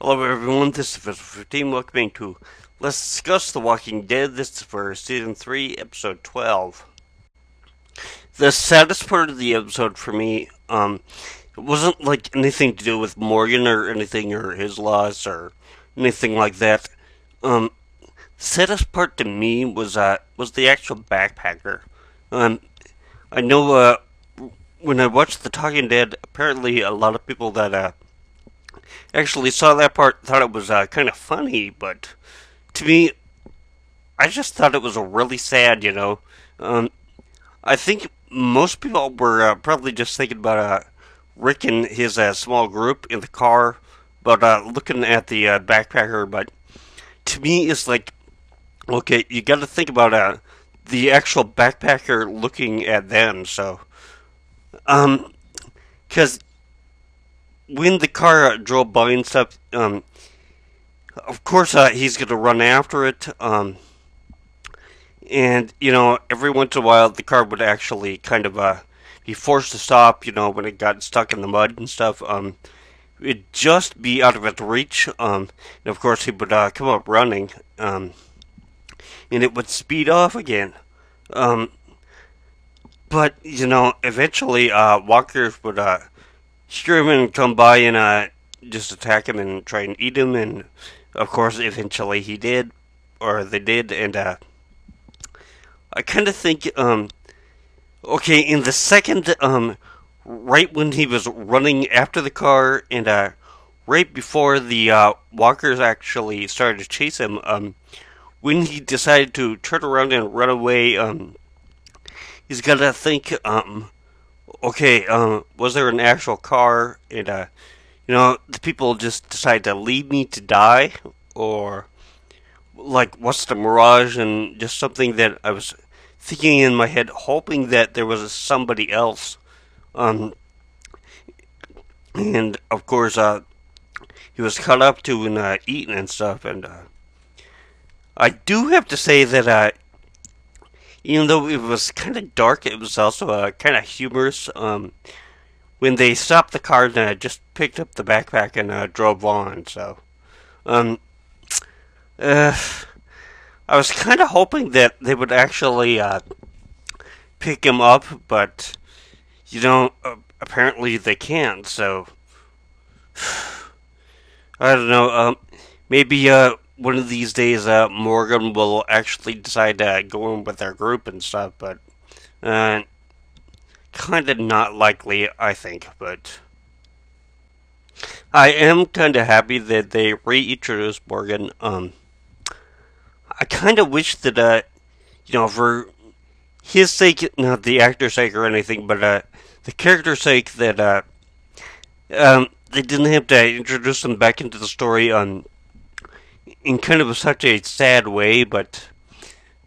Hello everyone, this is Vessel 15, welcoming to Let's Discuss The Walking Dead. This is for Season 3, Episode 12. The saddest part of the episode for me, it wasn't like anything to do with Morgan or anything or his loss or anything like that. The saddest part to me was the actual backpacker. Um, I know, when I watched The Talking Dead, apparently a lot of people that, actually saw that part thought it was kind of funny, but to me, I just thought it was really sad. Um, I think most people were probably just thinking about Rick and his small group in the car, but looking at the backpacker. But to me, it's like, okay, you got to think about the actual backpacker looking at them. So, um, because when the car drove by and stuff, of course, he's going to run after it. And, every once in a while, the car would actually kind of be forced to stop, when it got stuck in the mud and stuff. It'd just be out of its reach. And of course, he would come up running, and it would speed off again. Um, but, eventually, walkers would hear him and come by and just attack him and try and eat him. And, of course, eventually he did, or they did, and I kind of think, okay, in the second, right when he was running after the car, and right before the walkers actually started to chase him, when he decided to turn around and run away, he's gotta think, okay, was there an actual car, and the people just decide to leave me to die, or like what's the mirage, and just something that I was thinking in my head, hoping that there was somebody else. Um, and of course, he was cut up to and eaten and stuff. And I do have to say that even though it was kind of dark, it was also kind of humorous. When they stopped the car, and I just picked up the backpack and drove on. So, um, uh, I was kind of hoping that they would actually pick him up, but apparently they can't. So I don't know. Maybe one of these days, Morgan will actually decide to go in with their group and stuff, but uh, kind of not likely, I think. But I am kind of happy that they reintroduced Morgan. I kind of wish that, for his sake, not the actor's sake or anything, but the character's sake, that they didn't have to introduce him back into the story in kind of such a sad way. But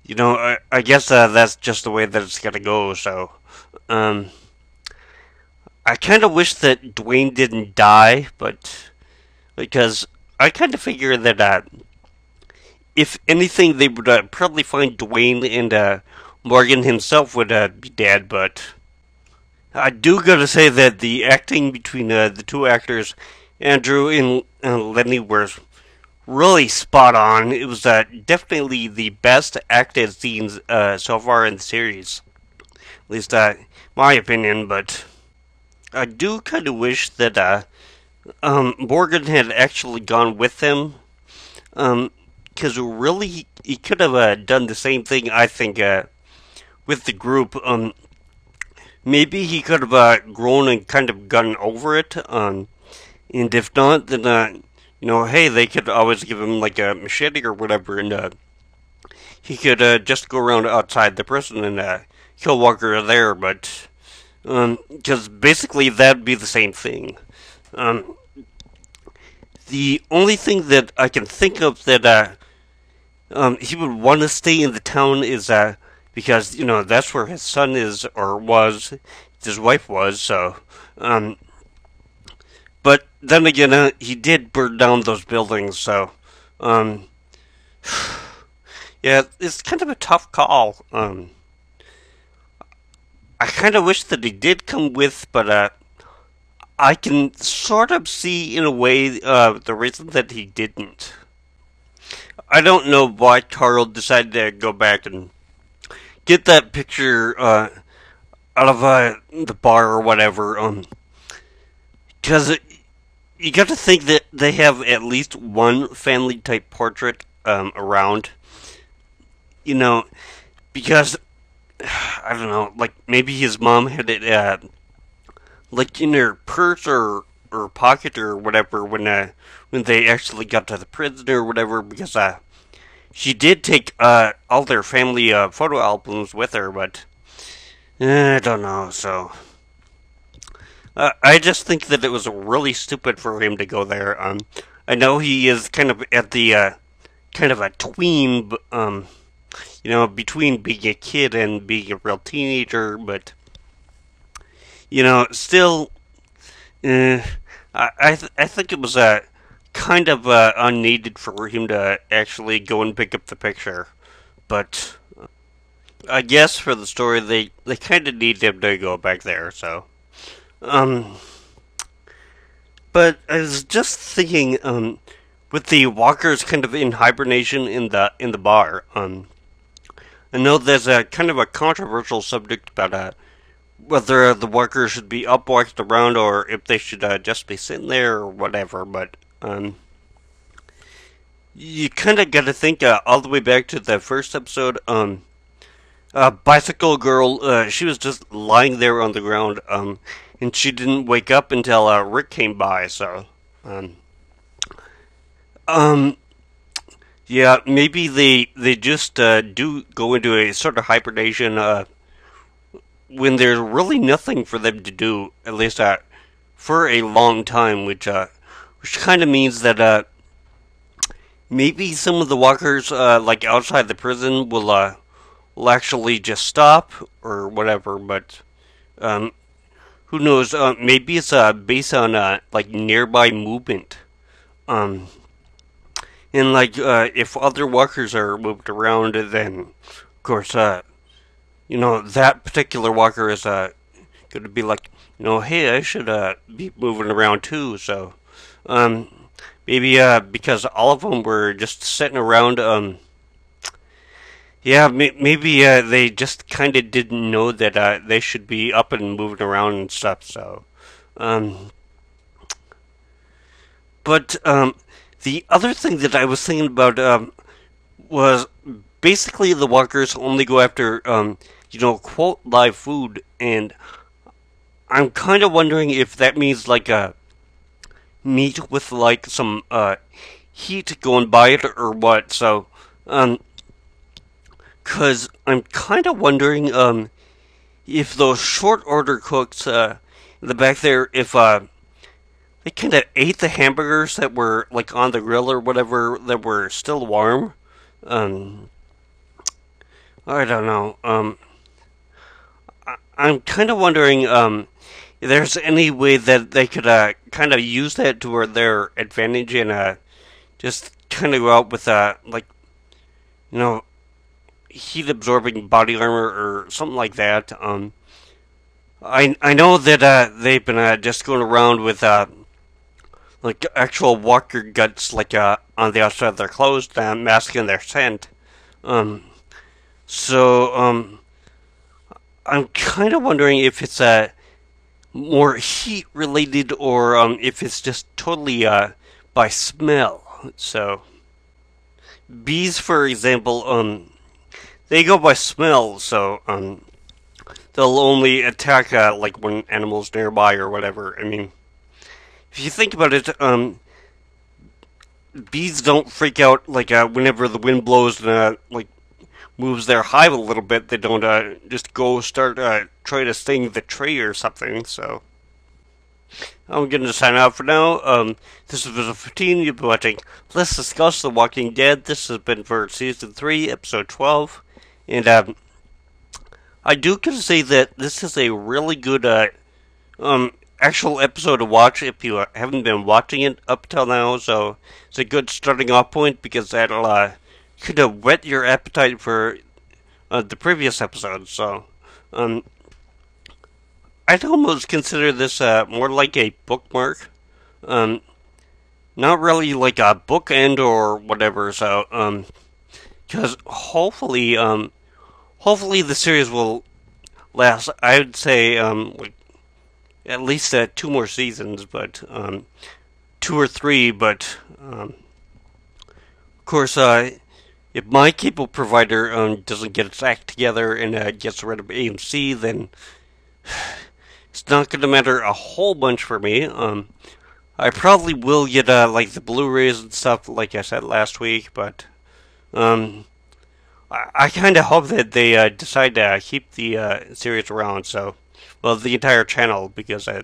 I guess that's just the way that it's gonna go. So, um, I kind of wish that Dwayne didn't die, but because I kind of figure that if anything, they would probably find Dwayne, and Morgan himself would be dead. But I do gotta say that the acting between the two actors, Andrew and Lenny, were really spot on. It was definitely the best acted scenes so far in the series, at least my opinion. But I do kind of wish that Morgan had actually gone with them. Because really, he could have done the same thing, I think, with the group. Maybe he could have grown and kind of gotten over it. And if not, then hey, they could always give him like a machete or whatever, and he could just go around outside the prison and kill Walker there. But because basically that'd be the same thing. Um, the only thing that I can think of that he would want to stay in the town is because that's where his son is, or was, his wife was. So, but then again, he did burn down those buildings. So, um, yeah, it's kind of a tough call. I kind of wish that he did come with, but I can sort of see in a way the reason that he didn't. I don't know why Carl decided to go back and get that picture out of the bar or whatever. Because you got to think that they have at least one family type portrait around. You know, because I don't know, like maybe his mom had it like in her purse or pocket or whatever when they actually got to the prison or whatever. Because she did take all their family photo albums with her, but I don't know. So I just think that it was really stupid for him to go there. I know he is kind of at the kind of a tween, between being a kid and being a real teenager, but still, I think it was kind of unneeded for him to actually go and pick up the picture, but I guess for the story they kind of need him to go back there. So, um, but I was just thinking, with the walkers kind of in hibernation in the bar, I know there's a kind of a controversial subject about whether the workers should be up walked around or if they should just be sitting there or whatever. But you kind of got to think all the way back to the first episode. Bicycle girl, she was just lying there on the ground, and she didn't wake up until Rick came by. So, um, yeah, maybe they just do go into a sort of hibernation when there's really nothing for them to do, at least for a long time, which kind of means that maybe some of the walkers like outside the prison will actually just stop or whatever. But um, who knows? Maybe it's based on like nearby movement. Um, and like if other walkers are moved around, then of course that particular walker is going to be like, hey, I should be moving around too. So um, maybe because all of them were just sitting around, yeah, maybe they just kind of didn't know that they should be up and moving around and stuff. So, um, but the other thing that I was thinking about was basically the walkers only go after quote live food, and I'm kind of wondering if that means like meat with like some heat going by it or what. So, cause I'm kind of wondering if those short order cooks in the back there, if they kind of ate the hamburgers that were like on the grill or whatever that were still warm. Um, I don't know. I'm kind of wondering if there's any way that they could kind of use that to their advantage and just kind of go out with like you know heat absorbing body armor or something like that. I know that they've been just going around with like actual walker guts like on the outside of their clothes, masking their scent. Um, so I'm kind of wondering if it's more heat related or if it's just totally by smell. So bees, for example, they go by smell. So they'll only attack like when animals nearby or whatever. I mean, if you think about it, bees don't freak out like whenever the wind blows and like moves their hive a little bit. They don't just go start trying to sting the tree or something. So I'm going to sign out for now. This has been 15. You've been watching Let's Discuss The Walking Dead. This has been for Season 3, Episode 12. And I do can say that this is a really good actual episode to watch if you haven't been watching it up till now. So it's a good starting off point because that'll kind of whet your appetite for the previous episodes. So I'd almost consider this more like a bookmark. Um, Not really like a bookend or whatever. So, because hopefully the series will last. I would say like at least two more seasons, but two or three. But of course, if my cable provider doesn't get its act together and gets rid of AMC, then it's not going to matter a whole bunch for me. I probably will get like the Blu-rays and stuff, like I said last week, but um, I kind of hope that they decide to keep the series around. So, well, the entire channel because I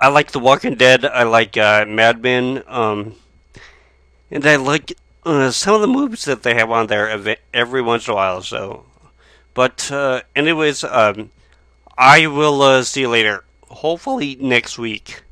like The Walking Dead, I like Mad Men, and I like some of the movies that they have on there every once in a while. So, but anyways, I will see you later. Hopefully next week.